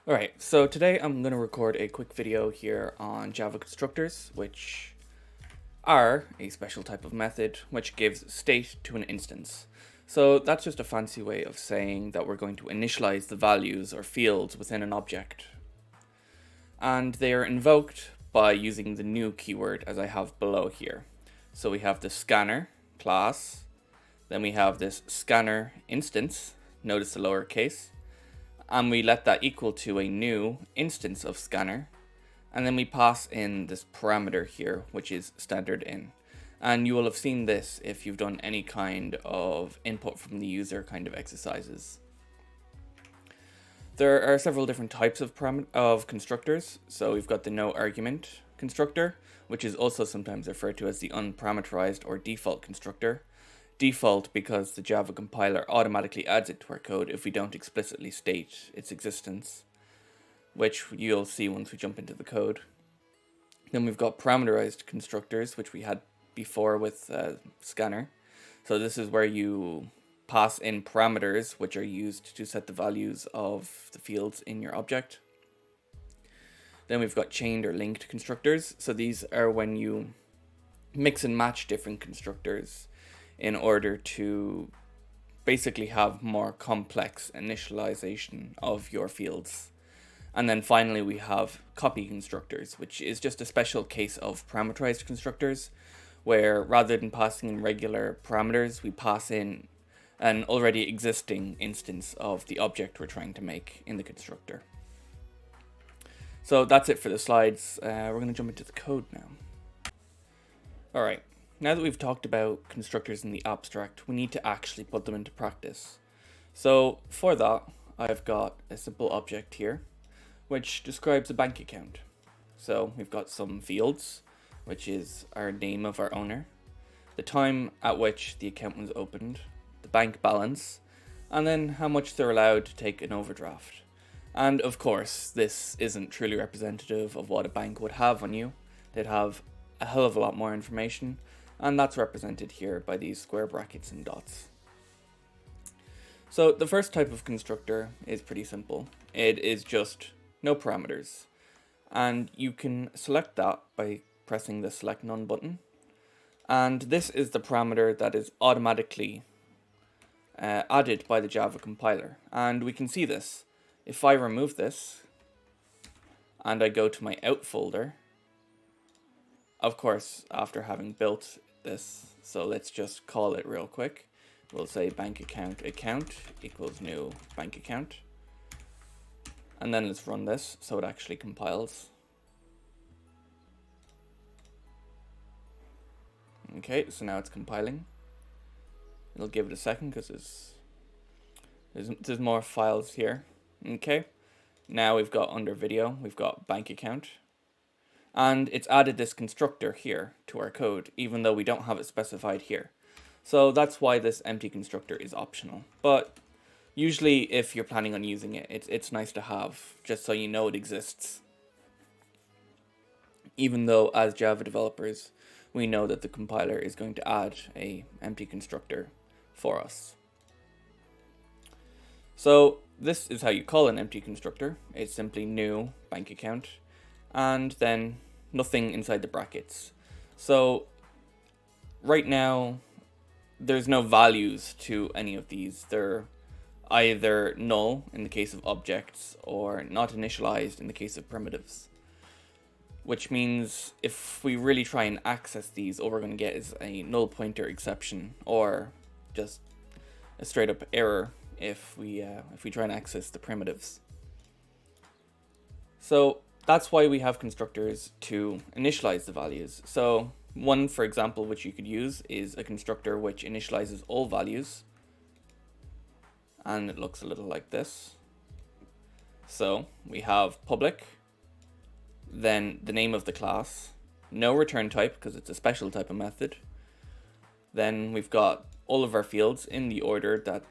Alright, so today I'm going to record a quick video here on Java constructors, which are a special type of method which gives state to an instance. So that's just a fancy way of saying that we're going to initialize the values or fields within an object. And they are invoked by using the new keyword as I have below here. So we have the scanner class, then we have this scanner instance, notice the lowercase, and we let that equal to a new instance of scanner, and then we pass in this parameter here, which is standard in. And you will have seen this if you've done any kind of input from the user kind of exercises. There are several different types of constructors. So we've got the no argument constructor, which is also sometimes referred to as the unparameterized or default constructor. Default because the Java compiler automatically adds it to our code if we don't explicitly state its existence, which you'll see once we jump into the code. Then we've got parameterized constructors, which we had before with scanner. So this is where you pass in parameters which are used to set the values of the fields in your object. Then we've got chained or linked constructors. So these are when you mix and match different constructors in order to basically have more complex initialization of your fields. And then finally we have copy constructors, which is just a special case of parameterized constructors, where rather than passing in regular parameters, we pass in an already existing instance of the object we're trying to make in the constructor. So that's it for the slides. We're going to jump into the code now. Alright. Now that we've talked about constructors in the abstract, we need to actually put them into practice. So for that, I've got a simple object here, which describes a bank account. So we've got some fields, which is our name of our owner, the time at which the account was opened, the bank balance, and then how much they're allowed to take an overdraft. And of course, this isn't truly representative of what a bank would have on you. They'd have a hell of a lot more information, and that's represented here by these square brackets and dots. So the first type of constructor is pretty simple. It is just no parameters, and you can select that by pressing the select none button, and this is the parameter that is automatically added by the Java compiler. And we can see this. If I remove this and I go to my out folder, of course after having built this, so let's just call it real quick. We'll say bank account equals new bank account. And then let's run this so it actually compiles. Okay, so now it's compiling. It'll give it a second because there's more files here. Okay, now we've got under video, we've got bank account. And it's added this constructor here to our code, even though we don't have it specified here. So that's why this empty constructor is optional. But usually if you're planning on using it, it's nice to have, just so you know it exists. Even though as Java developers, we know that the compiler is going to add a empty constructor for us. So this is how you call an empty constructor. It's simply new bank account, and then nothing inside the brackets. So right now, there's no values to any of these. They're either null in the case of objects or not initialized in the case of primitives. Which means if we really try and access these, all we're going to get is a null pointer exception, or just a straight up error if we try and access the primitives. So that's why we have constructors to initialize the values. So one, for example, which you could use is a constructor which initializes all values. And it looks a little like this. So we have public, then the name of the class, no return type because it's a special type of method. Then we've got all of our fields in the order that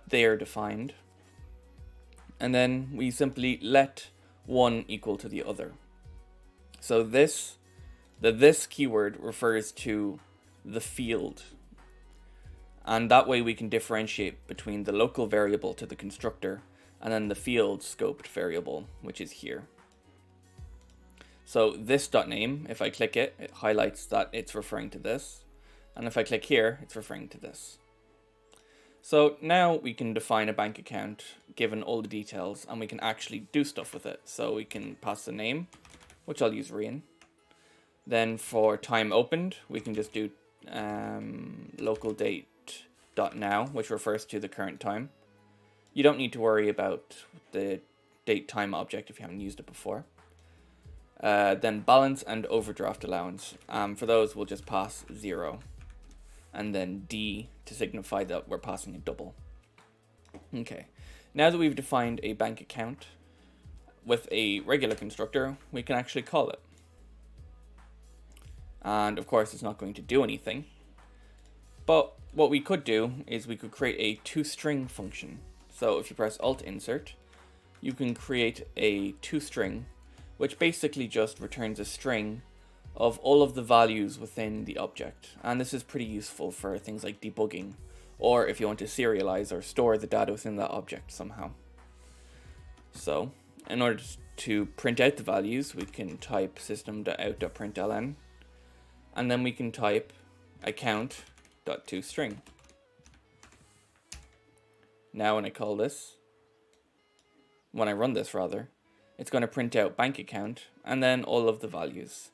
they are defined. And then we simply let one equal to the other. So this keyword refers to the field, and that way we can differentiate between the local variable to the constructor and then the field scoped variable, which is here. So this.name, if I click it, it highlights that it's referring to this. And if I click here, it's referring to this. So now we can define a bank account given all the details, and we can actually do stuff with it. So we can pass the name, which I'll use Rian. Then for time opened, we can just do local date.now, which refers to the current time. You don't need to worry about the date time object if you haven't used it before. Then balance and overdraft allowance. For those, we'll just pass 0. And then D to signify that we're passing a double. Okay, now that we've defined a bank account with a regular constructor, we can actually call it. And of course, it's not going to do anything. But what we could do is we could create a toString function. So if you press Alt Insert, you can create a toString, which basically just returns a string of all of the values within the object. And this is pretty useful for things like debugging, or if you want to serialize or store the data within that object somehow. So in order to print out the values, we can type system.out.println, and then we can type account.toString. Now when I run this, it's going to print out bank account and then all of the values.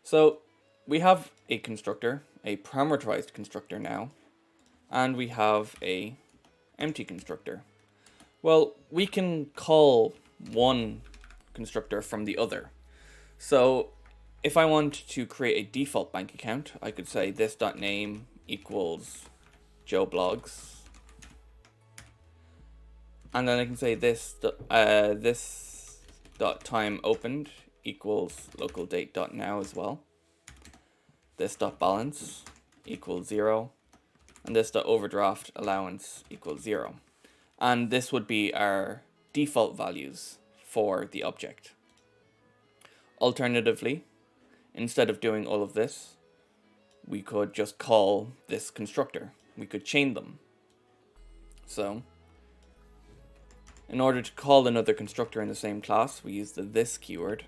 So we have a constructor, a parameterized constructor now, and we have a empty constructor. Well, we can call one constructor from the other. So if I want to create a default bank account, I could say this.name equals Joe Blogs. And then I can say this.time opened equals local date.now as well. This.balance equals 0. And this.overdraft allowance equals 0. And this would be our default values for the object. Alternatively, instead of doing all of this, we could just call this constructor. We could chain them. So in order to call another constructor in the same class, we use the this keyword.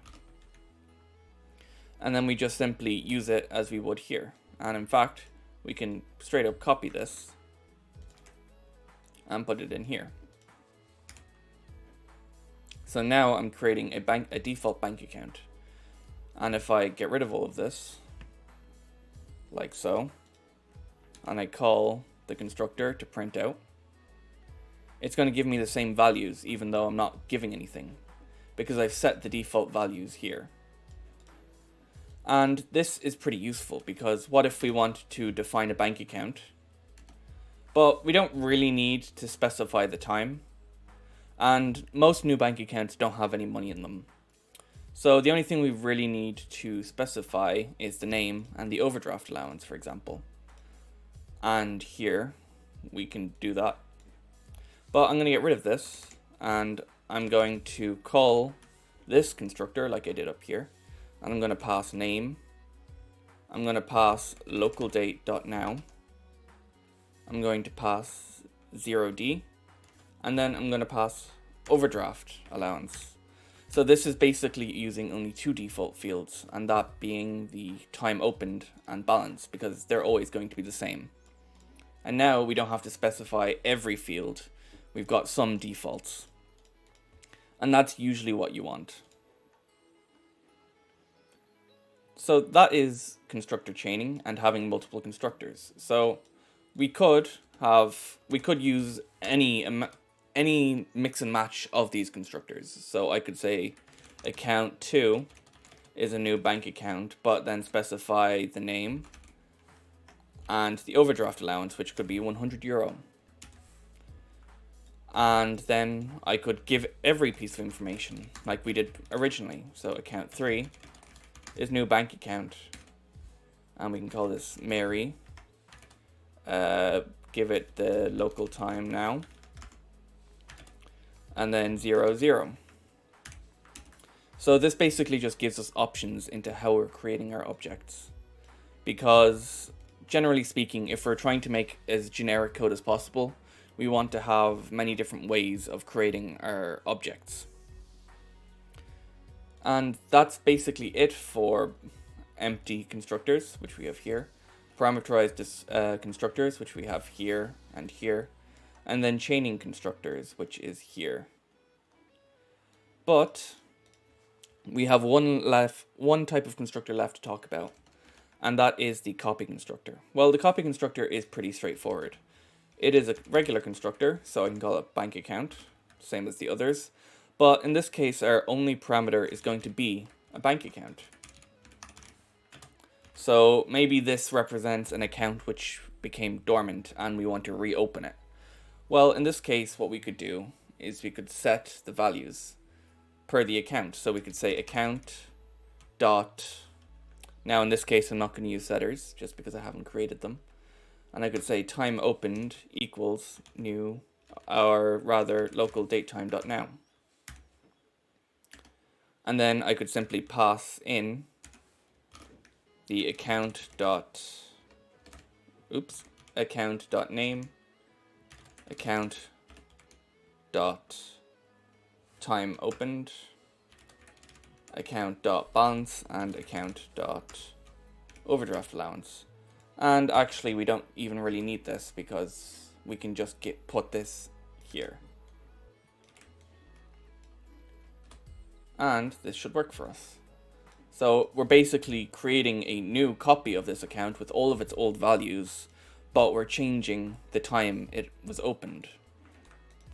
And then we just simply use it as we would here. And in fact, we can straight up copy this and put it in here. So now I'm creating a default bank account. And if I get rid of all of this, like so, and I call the constructor to print out, it's going to give me the same values even though I'm not giving anything, because I've set the default values here. And this is pretty useful, because what if we want to define a bank account, but we don't really need to specify the time, and most new bank accounts don't have any money in them. So the only thing we really need to specify is the name and the overdraft allowance, for example. And here we can do that. But I'm going to get rid of this, and I'm going to call this constructor like I did up here. And I'm going to pass name. I'm going to pass local date.now. I'm going to pass 0D. And then I'm going to pass overdraft allowance. So this is basically using only two default fields, and that being the time opened and balance, because they're always going to be the same. And now we don't have to specify every field. We've got some defaults. And that's usually what you want. So that is constructor chaining and having multiple constructors. So we could use any mix and match of these constructors. So I could say account 2 is a new bank account, but then specify the name and the overdraft allowance, which could be €100. And then I could give every piece of information like we did originally. So account 3 is new bank account, and we can call this Mary. Give it the local time now, and then 00. So this basically just gives us options into how we're creating our objects, because generally speaking, if we're trying to make as generic code as possible, we want to have many different ways of creating our objects. And that's basically it for empty constructors, which we have here. Parameterized constructors, which we have here, and then chaining constructors, which is here. But we have one type of constructor left to talk about, and that is the copy constructor. Well, the copy constructor is pretty straightforward. It is a regular constructor, so I can call it bank account, same as the others. But in this case, our only parameter is going to be a bank account. So maybe this represents an account which became dormant and we want to reopen it. Well, in this case, what we could do is we could set the values per the account. So we could say account dot. Now in this case, I'm not going to use setters just because I haven't created them. And I could say time opened equals new, or rather local datetime.now. And then I could simply pass in the account dot name, account dot time opened, account dot balance, and account dot overdraft allowance. And actually we don't even really need this because we can just put this here. And this should work for us. So we're basically creating a new copy of this account with all of its old values, but we're changing the time it was opened.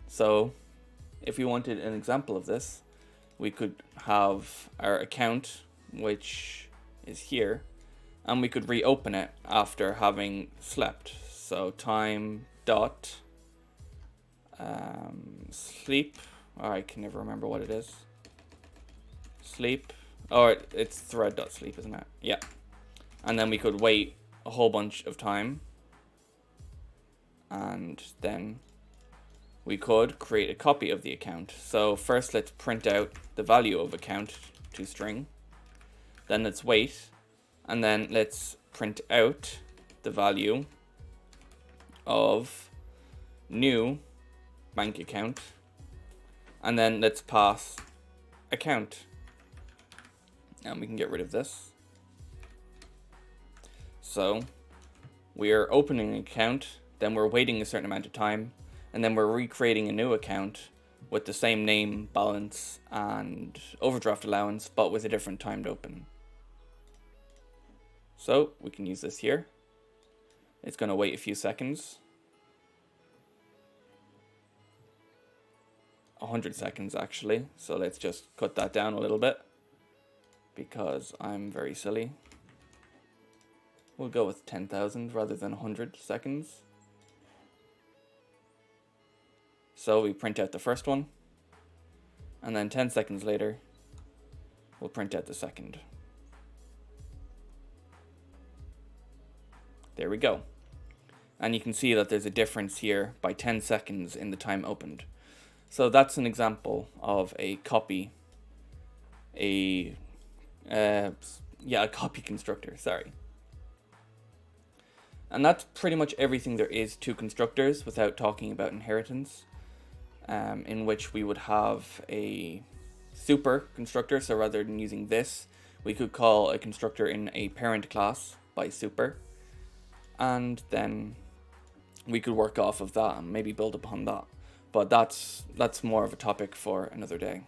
So if we wanted an example of this, we could have our account, which is here, and we could reopen it after having slept. So time dot sleep. I can never remember what it is. Sleep. Oh, it's thread.sleep, isn't it? Yeah. And then we could wait a whole bunch of time. And then we could create a copy of the account. So first let's print out the value of account to string. Then let's wait. And then let's print out the value of new bank account. And then let's pass account. And we can get rid of this. So we are opening an account, then we're waiting a certain amount of time, and then we're recreating a new account with the same name, balance, and overdraft allowance, but with a different time to open. So we can use this here. It's going to wait a few seconds. 100 seconds actually. So let's just cut that down a little bit because I'm very silly. We'll go with 10,000 rather than 100 seconds. So we print out the first one, and then 10 seconds later, we'll print out the second. There we go. And you can see that there's a difference here by 10 seconds in the time opened. So that's an example of a copy, a copy constructor, sorry. And that's pretty much everything there is to constructors without talking about inheritance, in which we would have a super constructor. So rather than using this, we could call a constructor in a parent class by super. And then we could work off of that and maybe build upon that. But that's more of a topic for another day.